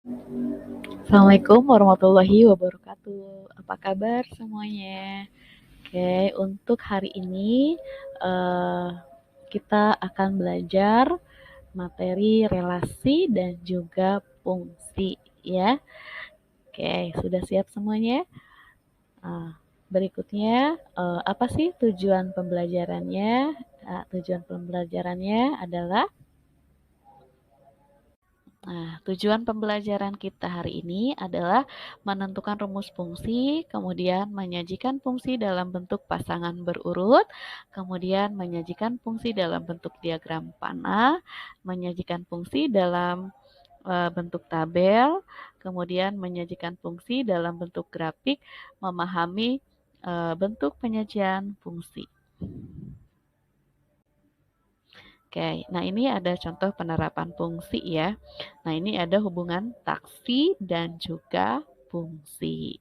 Assalamualaikum warahmatullahi wabarakatuh. Apa kabar semuanya? Oke, untuk hari ini eh, kita akan belajar materi relasi dan juga fungsi ya. Oke, sudah siap semuanya? Ah, berikutnya, apa sih tujuan pembelajarannya? Tujuan pembelajarannya adalah tujuan pembelajaran kita hari ini adalah menentukan rumus fungsi, kemudian menyajikan fungsi dalam bentuk pasangan berurut, kemudian menyajikan fungsi dalam bentuk diagram panah, menyajikan fungsi dalam bentuk tabel, kemudian menyajikan fungsi dalam bentuk grafik, memahami bentuk penyajian fungsi. Oke, nah ini ada contoh penerapan fungsi ya. Nah ini ada hubungan taksi dan juga fungsi.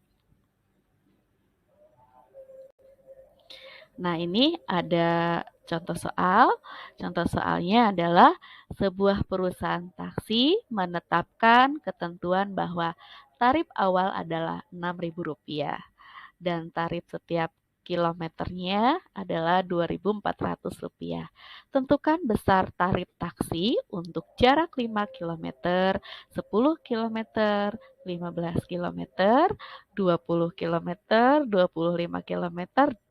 Nah ini ada contoh soal. Contoh soalnya adalah sebuah perusahaan taksi menetapkan ketentuan bahwa tarif awal adalah Rp6.000 dan tarif setiap kilometernya adalah Rp2.400. Tentukan besar tarif taksi untuk jarak 5 km, 10 km, 15 km, 20 km, 25 km,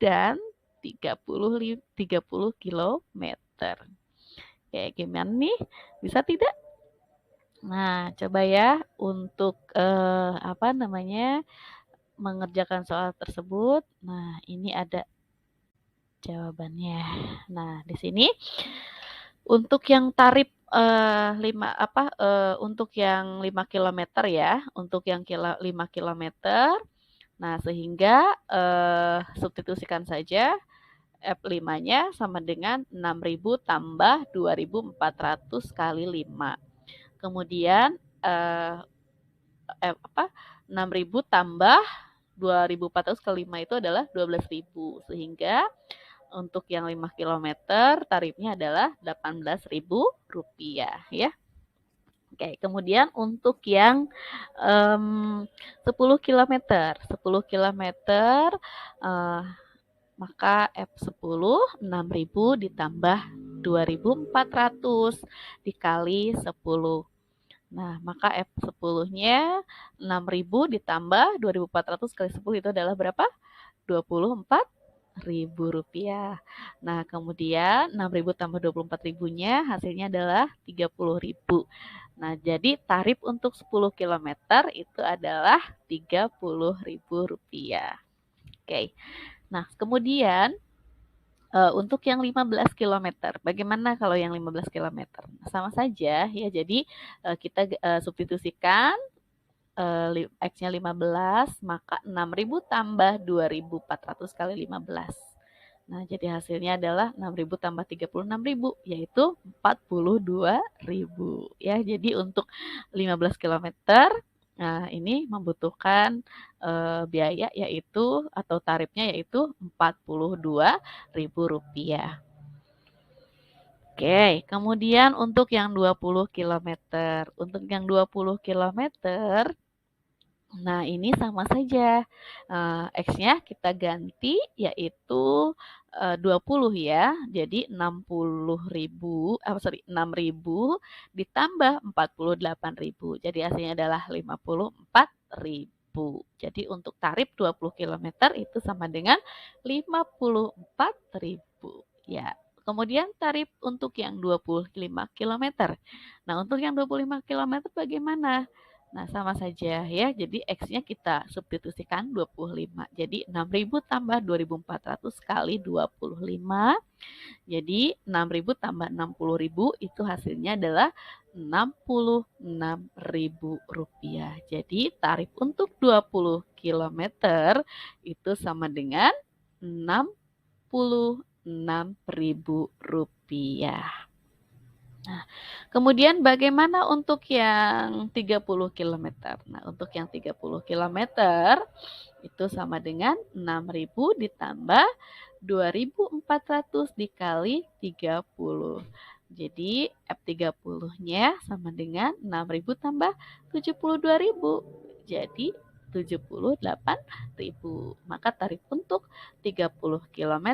dan 30 km. Kayak gimana nih? Bisa tidak? Nah, coba ya untuk mengerjakan soal tersebut. Nah, ini ada jawabannya. Nah, di sini untuk yang tarif untuk yang 5 kilometer ya, untuk yang 5 kilometer. Nah, sehingga substitusikan saja F5-nya sama dengan 6.000 tambah 2.400 kali 5. Kemudian eh, 6.000 tambah 2.400 kali 5 itu adalah 12.000. Sehingga untuk yang 5 kilometer tarifnya adalah Rp18.000 ya. Oke, kemudian untuk yang 10 kilometer, 10 kilometer maka F10 6.000 ditambah 2.400 dikali 10. Nah, maka F10-nya 6.000 ditambah 2.400 kali 10 itu adalah berapa? Rp24.000. Nah, kemudian 6.000 tambah 24.000-nya hasilnya adalah 30.000. Nah, jadi tarif untuk 10 km itu adalah Rp30.000. Oke. Nah, kemudian untuk yang 15 km, bagaimana kalau yang 15 km? Sama saja ya, jadi kita substitusikan X-nya 15, maka 6.000 tambah 2.400 kali 15. Nah, jadi hasilnya adalah 6.000 tambah 36.000, yaitu 42.000. Ya, jadi untuk 15 km, nah ini membutuhkan biaya yaitu atau tarifnya yaitu Rp42.000. Oke, kemudian untuk yang 20 km. Untuk yang 20 km, nah, ini sama saja. X-nya kita ganti yaitu 20 ya. Jadi 6.000 ditambah 48.000. Jadi hasilnya adalah 54.000. Jadi untuk tarif 20 km itu sama dengan 54.000 ya. Kemudian tarif untuk yang 25 km. Nah, untuk yang 25 km bagaimana? Nah, sama saja ya. Jadi X-nya kita substitusikan 25. Jadi 6.000 tambah 2.400 kali 25. Jadi 6.000 tambah 60.000 itu hasilnya adalah Rp66.000. Jadi tarif untuk 20 km itu sama dengan Rp66.000. Nah, kemudian bagaimana untuk yang 30 km? Nah, untuk yang 30 km itu sama dengan 6.000 ditambah 2.400 dikali 30. Jadi F30-nya sama dengan 6.000 tambah 72.000. Jadi 78.000. Maka tarif untuk 30 km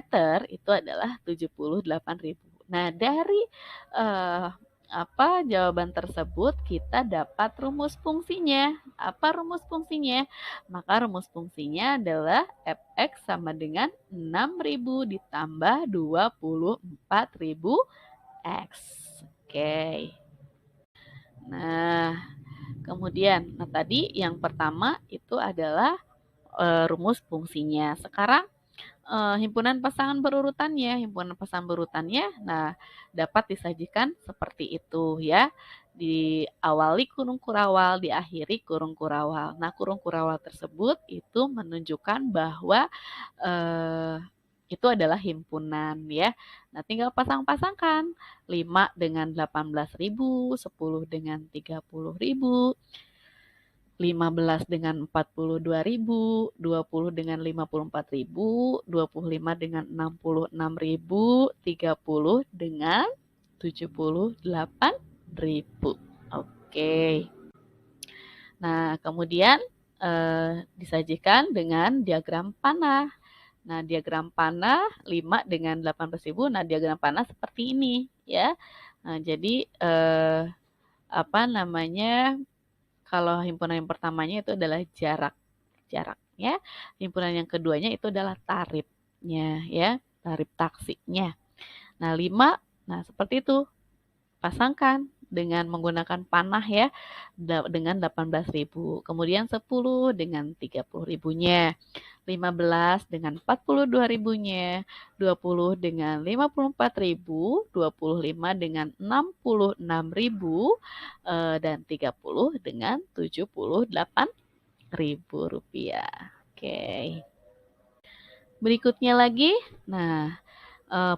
itu adalah 78.000. Nah, dari jawaban tersebut kita dapat rumus fungsinya. Apa rumus fungsinya? Maka rumus fungsinya adalah fx sama dengan 6.000 ditambah 24.000 X. Oke. Nah, kemudian, tadi yang pertama itu adalah rumus fungsinya. Sekarang himpunan pasangan berurutannya. Nah, dapat disajikan seperti itu ya. Diawali kurung kurawal, diakhiri kurung kurawal. Nah, kurung kurawal tersebut itu menunjukkan bahwa itu adalah himpunan ya. Nah, tinggal pasang-pasangkan. 5 dengan 18.000, 10 dengan 30.000, 15 dengan 42.000, 20 dengan 54.000, 25 dengan 66.000, 30 dengan 78.000. Oke. Nah, kemudian disajikan dengan diagram panah. Nah, diagram panah 5 dengan 18.000. Nah, diagram panah seperti ini ya. Nah, jadi kalau himpunan yang pertamanya itu adalah jaraknya, himpunan yang keduanya itu adalah tarifnya ya, tarif taksinya. Nah, 5, nah seperti itu. Pasangkan dengan menggunakan panah ya, dengan 18.000. Kemudian 10 dengan 30.000-nya. 15 dengan 42.000-nya, 20 dengan 54.000, 25 dengan 66.000, dan 30 dengan 78.000 rupiah. Oke. Berikutnya lagi, nah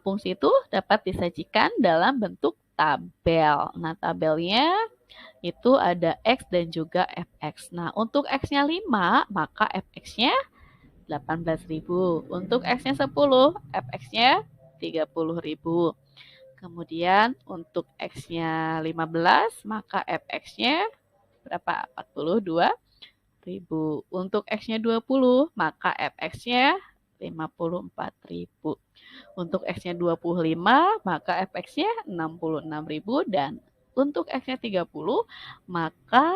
fungsi itu dapat disajikan dalam bentuk tabel. Nah, tabelnya itu ada X dan juga Fx. Nah, untuk X-nya 5, maka Fx-nya 18.000. Untuk X-nya 10, Fx-nya 30.000. Kemudian untuk X-nya 15, maka Fx-nya berapa? 42.000. Untuk X-nya 20, maka Fx-nya 54.000. Untuk X-nya 25, maka Fx-nya 66.000 dan untuk X-nya 30, maka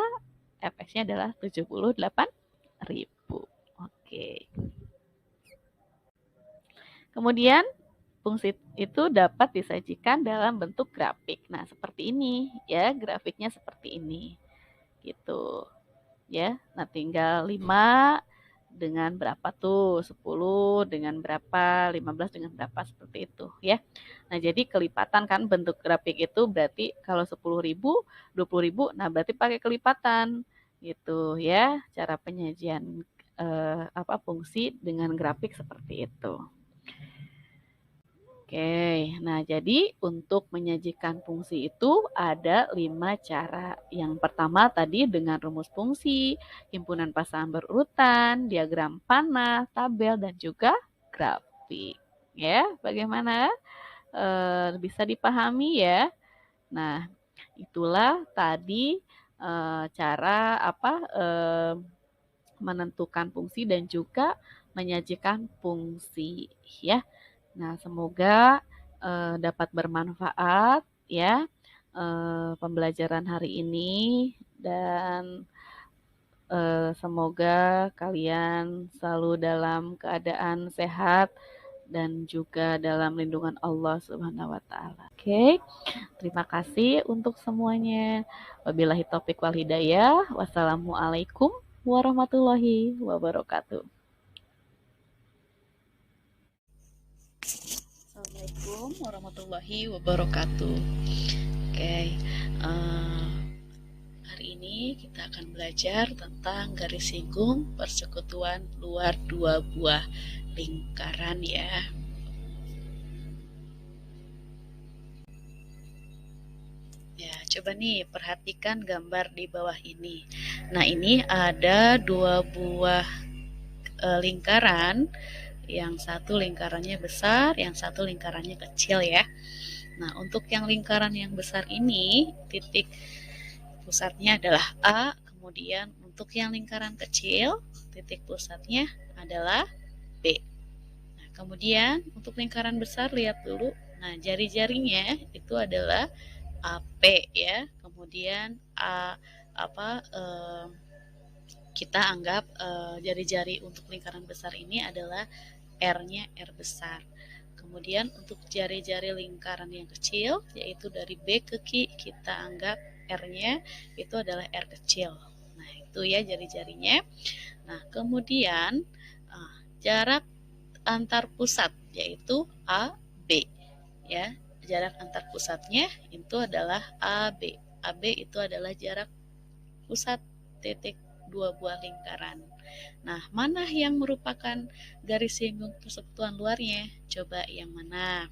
Fx-nya adalah 78.000. Oke. Kemudian fungsi itu dapat disajikan dalam bentuk grafik. Nah, seperti ini ya, grafiknya seperti ini. Gitu. Ya. Nah, tinggal 5 dengan berapa tuh? 10 dengan berapa? 15 dengan berapa? Seperti itu ya. Nah, jadi kelipatan kan bentuk grafik itu berarti kalau 10.000, 20.000, nah berarti pakai kelipatan gitu ya. Cara penyajian fungsi dengan grafik seperti itu. Oke, nah jadi untuk menyajikan fungsi itu ada 5 cara. Yang pertama tadi dengan rumus fungsi, himpunan pasangan berurutan, diagram panah, tabel, dan juga grafik. Ya, bagaimana? Bisa dipahami ya? Nah, itulah tadi cara menentukan fungsi dan juga menyajikan fungsi ya. Nah, semoga dapat bermanfaat ya pembelajaran hari ini dan semoga kalian selalu dalam keadaan sehat dan juga dalam lindungan Allah Subhanahu wa taala. Oke. Terima kasih untuk semuanya. Wabillahi taufik wal hidayah. Wassalamualaikum warahmatullahi wabarakatuh. Assalamualaikum warahmatullahi wabarakatuh. Oke, hari ini kita akan belajar tentang garis singgung persekutuan luar dua buah lingkaran ya. Ya, coba nih perhatikan gambar di bawah ini. Nah, ini ada 2 buah lingkaran. Yang satu lingkarannya besar, yang satu lingkarannya kecil ya. Nah, untuk yang lingkaran yang besar ini, titik pusatnya adalah A, kemudian untuk yang lingkaran kecil, titik pusatnya adalah B. Nah, kemudian untuk lingkaran besar, lihat dulu. Nah, jari-jarinya itu adalah AP ya. Kemudian kita anggap jari-jari untuk lingkaran besar ini adalah R-nya R besar. Kemudian untuk jari-jari lingkaran yang kecil, yaitu dari B ke Q, kita anggap R-nya itu adalah R kecil. Nah, itu ya jari-jarinya. Nah, kemudian jarak antar pusat, yaitu A, B. Ya, jarak antar pusatnya itu adalah AB. AB itu adalah jarak pusat titik dua buah lingkaran. Nah, mana yang merupakan garis singgung persekutuan luarnya? Coba yang mana?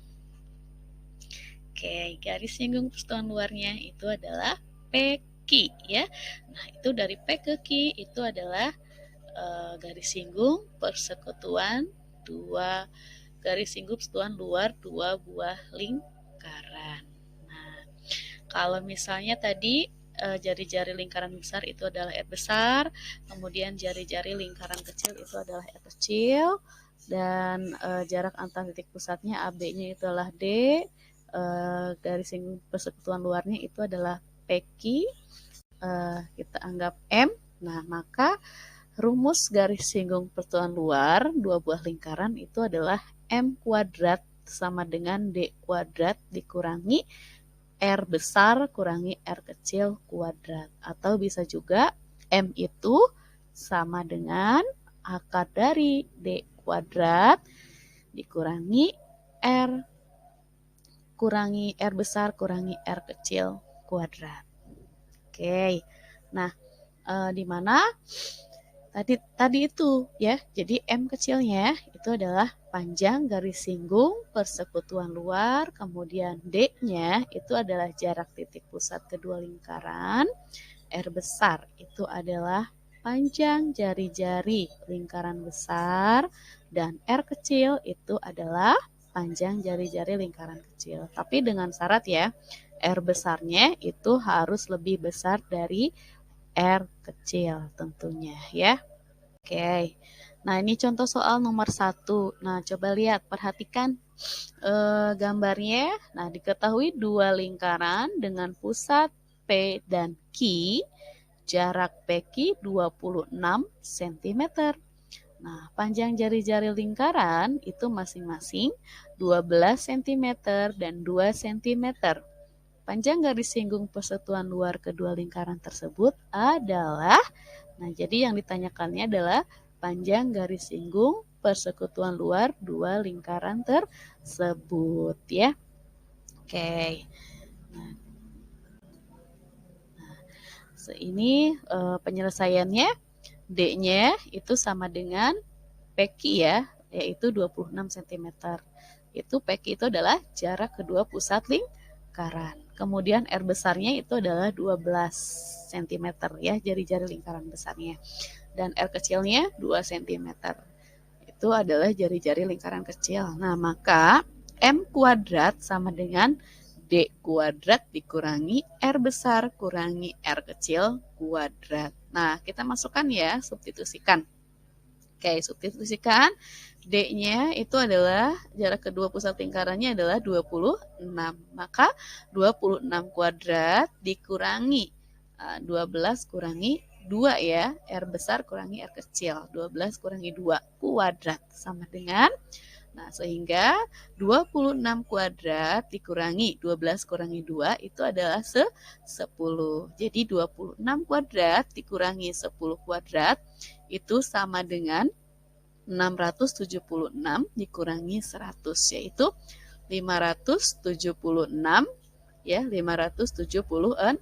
Oke, garis singgung persekutuan luarnya itu adalah PQ ya. Nah, itu dari P ke Q itu adalah garis singgung persekutuan persekutuan luar dua buah lingkaran. Nah, kalau misalnya tadi jari-jari lingkaran besar itu adalah R besar, kemudian jari-jari lingkaran kecil itu adalah R kecil, dan jarak antar titik pusatnya AB-nya itu adalah D, garis singgung persekutuan luarnya itu adalah PQ, kita anggap M. Nah, maka rumus garis singgung persekutuan luar dua buah lingkaran itu adalah M kuadrat sama dengan D kuadrat dikurangi R besar kurangi R kecil kuadrat. Atau bisa juga M itu sama dengan akar dari D kuadrat dikurangi R besar kurangi R kecil kuadrat. Oke. Nah, di mana tadi itu ya. Jadi M kecilnya itu adalah panjang garis singgung persekutuan luar, kemudian D-nya itu adalah jarak titik pusat kedua lingkaran, R besar itu adalah panjang jari-jari lingkaran besar, dan R kecil itu adalah panjang jari-jari lingkaran kecil. Tapi dengan syarat ya, R besarnya itu harus lebih besar dari R kecil tentunya ya. Oke, nah ini contoh soal nomor 1. Nah, coba lihat, perhatikan gambarnya. Nah, diketahui dua lingkaran dengan pusat P dan Q, jarak PQ 26 cm. Nah, panjang jari-jari lingkaran itu masing-masing 12 cm dan 2 cm. Panjang garis singgung persekutuan luar kedua lingkaran tersebut adalah, nah jadi yang ditanyakannya adalah panjang garis singgung persekutuan luar dua lingkaran tersebut ya. Oke. Nah, ini penyelesaiannya, D-nya itu sama dengan PQ ya, yaitu 26 cm. Itu PQ itu adalah jarak kedua pusat lingkaran. Kemudian R besarnya itu adalah 12 cm ya, jari-jari lingkaran besarnya. Dan R kecilnya 2 cm. Itu adalah jari-jari lingkaran kecil. Nah, maka M kuadrat sama dengan D kuadrat dikurangi R besar kurangi R kecil kuadrat. Nah, kita masukkan ya, substitusikan. Oke, substitusikan. D-nya itu adalah jarak kedua pusat lingkarannya adalah 26. Maka 26 kuadrat dikurangi 12 kurangi 2 ya. R besar kurangi R kecil. 12 kurangi 2 kuadrat sama dengan, nah sehingga 26 kuadrat dikurangi 12 kurangi 2 itu adalah 10. Jadi 26 kuadrat dikurangi 10 kuadrat itu sama dengan 676 dikurangi 100, yaitu 576 ya, 576.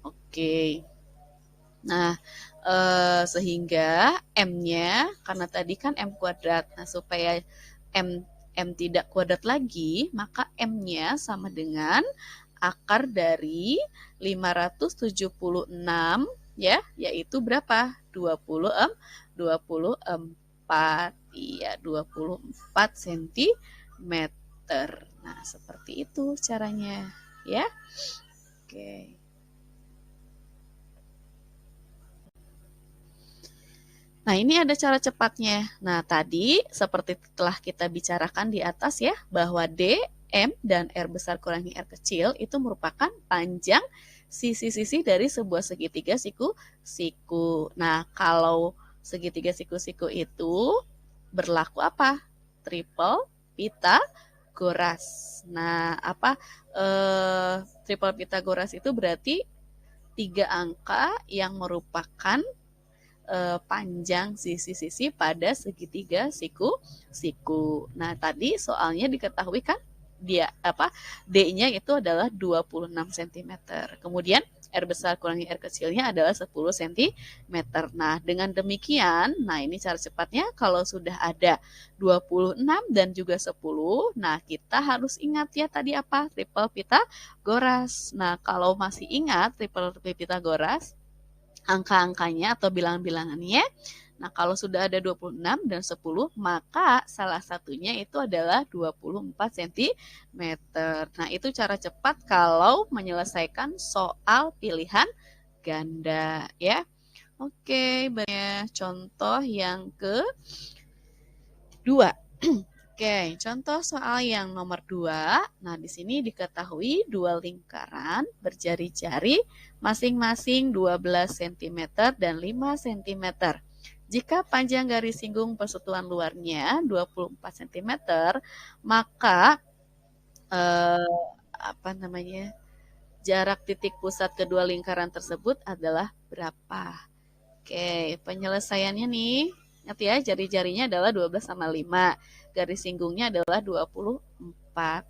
Oke. Nah, sehingga M-nya, karena tadi kan M kuadrat, nah supaya M tidak kuadrat lagi, maka M-nya sama dengan akar dari 576 ya, yaitu berapa? 24. Iya, 24 cm. meter. Nah, seperti itu caranya, ya. Oke. Nah, ini ada cara cepatnya. Nah, tadi seperti telah kita bicarakan di atas ya, bahwa D, M, dan R besar kurangi R kecil itu merupakan panjang sisi-sisi dari sebuah segitiga siku-siku. Nah, kalau segitiga siku-siku itu berlaku apa? Triple Pitagoras. Nah, triple Pitagoras itu berarti 3 angka yang merupakan panjang sisi-sisi pada segitiga siku-siku. Nah, tadi soalnya diketahui kan dia D-nya itu adalah 26 cm. Kemudian R besar kurangi R kecilnya adalah 10 cm. Nah, dengan demikian, nah ini cara cepatnya kalau sudah ada 26 dan juga 10, nah kita harus ingat ya tadi apa? Triple Pitagoras. Nah, kalau masih ingat triple Pitagoras, angka-angkanya atau bilangan-bilangannya. Nah, kalau sudah ada 26 dan 10, maka salah satunya itu adalah 24 cm. Nah, itu cara cepat kalau menyelesaikan soal pilihan ganda ya. Oke, banyak contoh yang kedua. Oke, contoh soal yang nomor 2. Nah, di sini diketahui dua lingkaran berjari-jari masing-masing 12 cm dan 5 cm. Jika panjang garis singgung persatuan luarnya 24 cm, maka jarak titik pusat kedua lingkaran tersebut adalah berapa? Oke, penyelesaiannya nih. Ingat ya, jari-jarinya adalah 12 sama 5. Garis singgungnya adalah 24.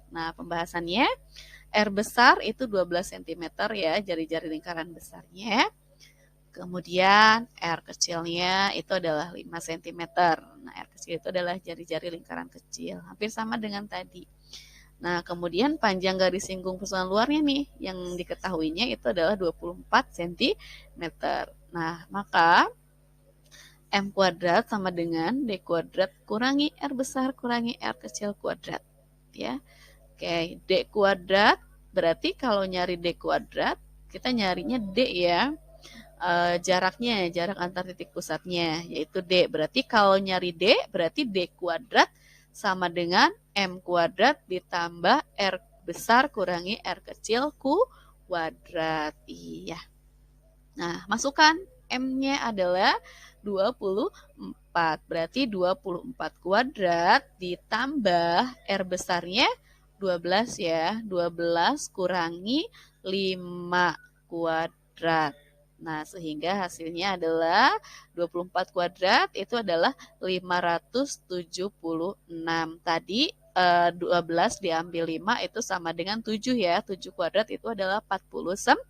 Nah, pembahasannya R besar itu 12 cm ya, jari-jari lingkaran besarnya. Kemudian R kecilnya itu adalah 5 cm. Nah, R kecil itu adalah jari-jari lingkaran kecil. Hampir sama dengan tadi. Nah, kemudian panjang garis singgung persatuan luarnya nih, yang diketahuinya itu adalah 24 cm. Nah, maka M kuadrat sama dengan D kuadrat kurangi R besar kurangi R kecil kuadrat. Ya. Oke, D kuadrat berarti kalau nyari D kuadrat, kita nyarinya D ya. Jaraknya, jarak antar titik pusatnya, yaitu D. Berarti kalau nyari D, berarti D kuadrat sama dengan M kuadrat ditambah R besar kurangi R kecil kuadrat. Iya. Nah, masukkan M-nya adalah 24. Berarti 24 kuadrat ditambah R besarnya 12 ya. 12 kurangi 5 kuadrat. Nah, sehingga hasilnya adalah 24 kuadrat itu adalah 576. Tadi 12 diambil 5 itu sama dengan 7 ya. 7 kuadrat itu adalah 49.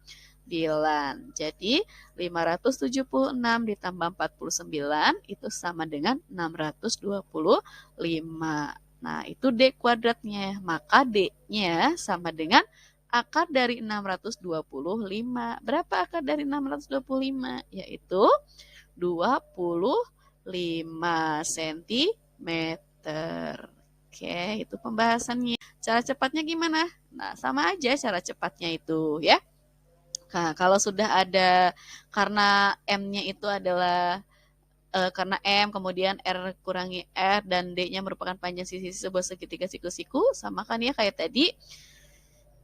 Jadi 576 ditambah 49 itu sama dengan 625. Nah, itu D kuadratnya. Maka D-nya sama dengan akar dari 625. Berapa akar dari 625? Yaitu 25 cm. Oke, itu pembahasannya. Cara cepatnya gimana? Nah, sama aja cara cepatnya itu ya. Nah, kalau sudah ada, karena M-nya itu adalah karena M, kemudian R kurangi R, dan D-nya merupakan panjang sisi sebuah segitiga siku-siku, sama kan ya kayak tadi.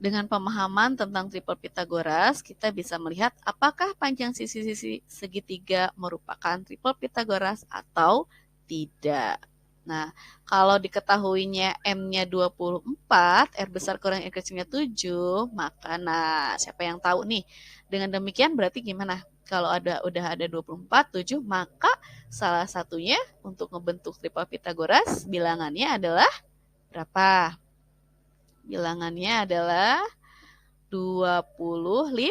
Dengan pemahaman tentang triple Pitagoras, kita bisa melihat apakah panjang sisi-sisi segitiga merupakan triple Pitagoras atau tidak. Nah, kalau diketahuinya M-nya 24, R besar kurang R kecilnya 7, maka nah siapa yang tahu nih? Dengan demikian berarti gimana? Kalau udah ada 24, 7, maka salah satunya untuk membentuk triple Pitagoras bilangannya adalah berapa? Bilangannya adalah 25.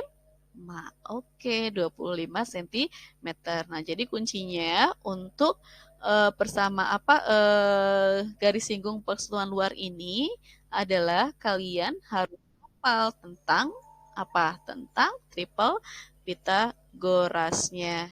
Oke, 25 cm. Nah, jadi kuncinya untuk garis singgung persatuan luar ini adalah kalian harus hafal tentang apa? Tentang triple Pitagorasnya.